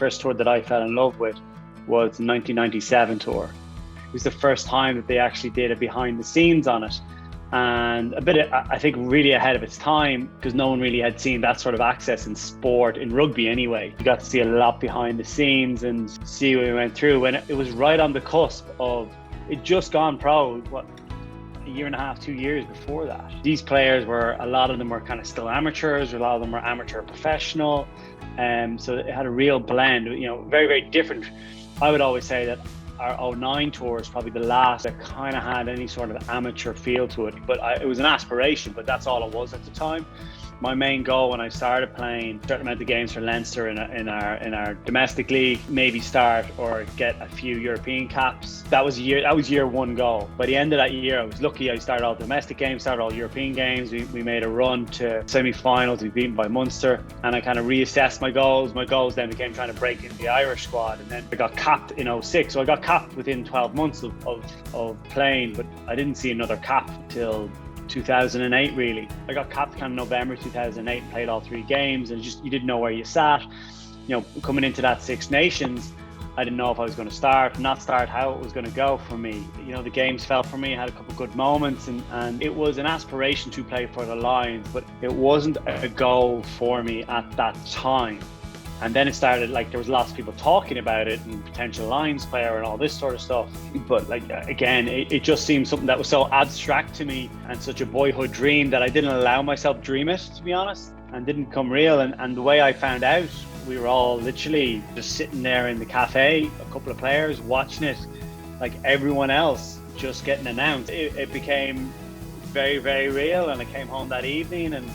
first tour that I fell in love with was the 1997 tour. It was the first time that they actually did a behind the scenes on it. And I think, really ahead of its time, because no one really had seen that sort of access in sport, in rugby anyway. You got to see a lot behind the scenes and see what we went through. When it was right on the cusp of it just gone pro, a year and a half, 2 years before that. These players a lot of them were kind of still amateurs, a lot of them were amateur professional. So it had a real blend, very, very different. I would always say that our 09 tour is probably the last that kind of had any sort of amateur feel to it, but it was an aspiration, but that's all it was at the time. My main goal when I started playing a certain amount of games for Leinster in our domestic league, maybe start or get a few European caps. That was year one goal. By the end of that year, I was lucky. I started all domestic games, started all European games. We made a run to semi-finals. We beaten by Munster, and I kind of reassessed my goals. My goals then became trying to break into the Irish squad, and then I got capped in 06. So I got capped within 12 months of playing, but I didn't see another cap until 2008, really. I got capped kind of November 2008, played all 3 games, and you didn't know where you sat. Coming into that Six Nations, I didn't know if I was going to start, not start, how it was going to go for me. The games fell for me. I had a couple of good moments, and it was an aspiration to play for the Lions, but it wasn't a goal for me at that time. And then it started, there was lots of people talking about it and potential Lions player and all this sort of stuff. But again, it just seemed something that was so abstract to me and such a boyhood dream that I didn't allow myself to dream it, to be honest, and didn't come real. And the way I found out, we were all literally just sitting there in the cafe, a couple of players watching it, like everyone else, just getting announced. It became very, very real. And I came home that evening, and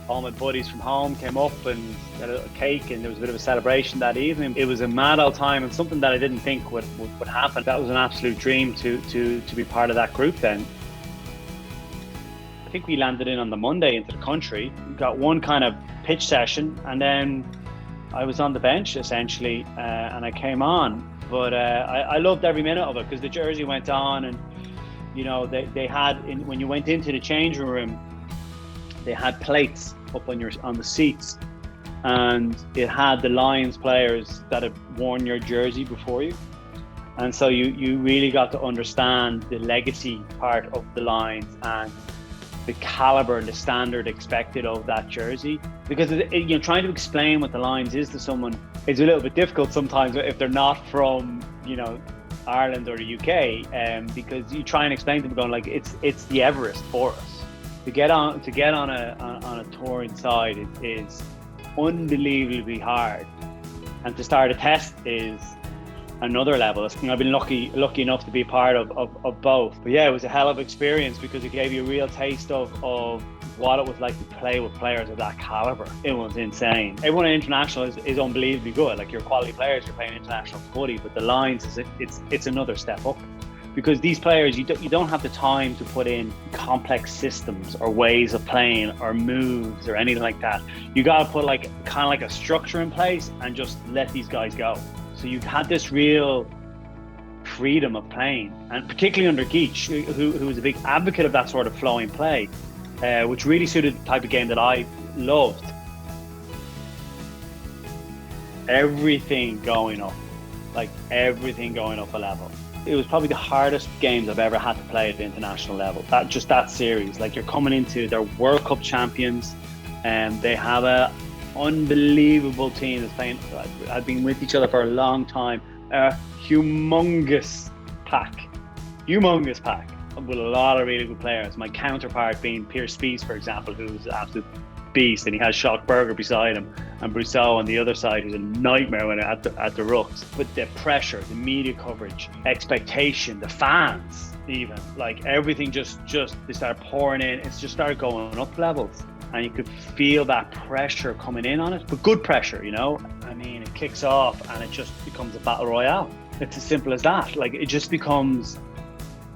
all my buddies from home came up and got a little cake, and there was a bit of a celebration that evening. It was a mad old time, and something that I didn't think would happen. That was an absolute dream to be part of that group then. I think we landed in on the Monday into the country. We got one kind of pitch session, and then I was on the bench essentially, and I came on. But I loved every minute of it, because the jersey went on, and they had, when you went into the changing room, they had plates up on the seats, and it had the Lions players that had worn your jersey before you, and so you really got to understand the legacy part of the Lions and the caliber and the standard expected of that jersey. Because trying to explain what the Lions is to someone is a little bit difficult sometimes if they're not from Ireland or the UK, because you try and explain to them going it's the Everest for us. To get on a tour inside is unbelievably hard, and to start a test is another level. I've been lucky enough to be part of both. But yeah, it was a hell of an experience, because it gave you a real taste of what it was like to play with players of that caliber. It was insane. Everyone at international is unbelievably good. You're quality players, you're playing international footy, but the Lions it's another step up. Because these players, you don't have the time to put in complex systems or ways of playing or moves or anything like that. You got to put kind of a structure in place and just let these guys go. So you've had this real freedom of playing, and particularly under Geach, who was a big advocate of that sort of flowing play, which really suited the type of game that I loved. Everything going up a level. It was probably the hardest games I've ever had to play at the international level. That series, you're coming into, they're World Cup champions, and they have a unbelievable team that's playing. I've been with each other for a long time. A humongous pack with a lot of really good players. My counterpart being Pierce Spies, for example, who's an absolute beast, and he has Schockberger beside him, and Brousseau on the other side, who's a nightmare when at the rucks. But the pressure, the media coverage, expectation, the fans, even everything just they started pouring in. It's just started going up levels, and you could feel that pressure coming in on it, but good pressure. It kicks off, and it just becomes a battle royale. It's as simple as that. It just becomes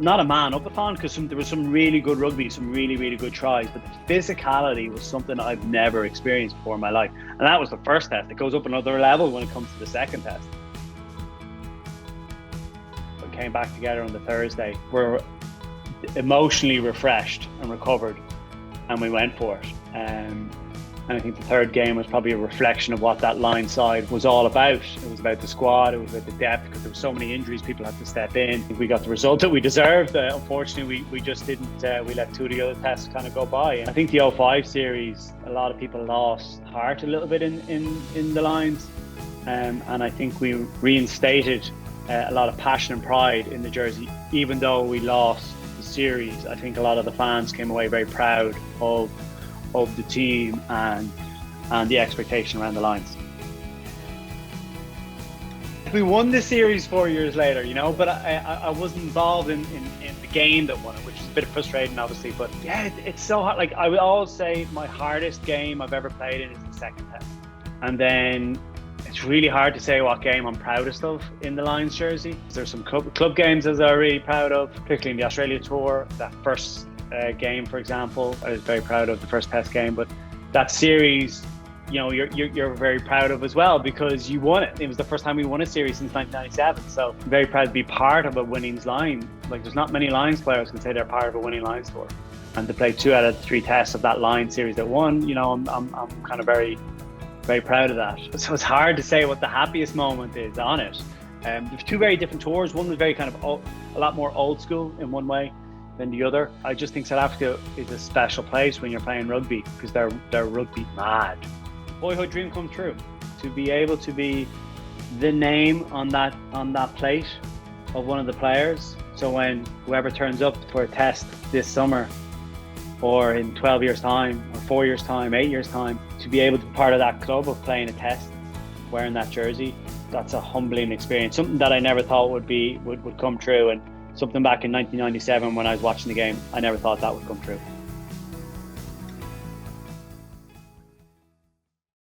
not a man up-a-thon, because there was some really good rugby, some really, really good tries, but the physicality was something I've never experienced before in my life. And that was the first test. It goes up another level when it comes to the second test. We came back together on the Thursday. We're emotionally refreshed and recovered, and we went for it. And I think the third game was probably a reflection of what that line side was all about. It was about the squad, it was about the depth, because there were so many injuries, people had to step in. I think we got the result that we deserved. Unfortunately, we just didn't, we let two of the other tests kind of go by. And I think the 05 series, a lot of people lost heart a little bit in the lines. And I think we reinstated a lot of passion and pride in the jersey. Even though we lost the series, I think a lot of the fans came away very proud of the team and the expectation around the lines. We won the series 4 years later, but I wasn't involved in the game that won it, which is a bit frustrating, obviously. But yeah, it's so hard. Like, I would always say my hardest game I've ever played in is the second test. And then it's really hard to say what game I'm proudest of in the Lions jersey. There's some club games that I'm really proud of, particularly in the Australia tour. That first game, for example, I was very proud of the first test game. But that series, you're very proud of as well, because you won it. It was the first time we won a series since 1997. So I'm very proud to be part of a winning line. Like, there's not many Lions players can say they're part of a winning Lions tour. And to play 2 out of 3 tests of that line series that won, I'm kind of very, very proud of that. So it's hard to say what the happiest moment is on it. There's 2 very different tours. One was very kind of a lot more old school in one way than the other. I just think South Africa is a special place when you're playing rugby, because they're rugby mad. Boyhood dream come true, to be able to be the name on that plate of one of the players. So when whoever turns up for a test this summer, or in 12 years time, or 4 years time, 8 years time, to be able to be part of that club of playing a test, wearing that jersey, that's a humbling experience. Something that I never thought would come true, and something back in 1997 when I was watching the game, I never thought that would come true.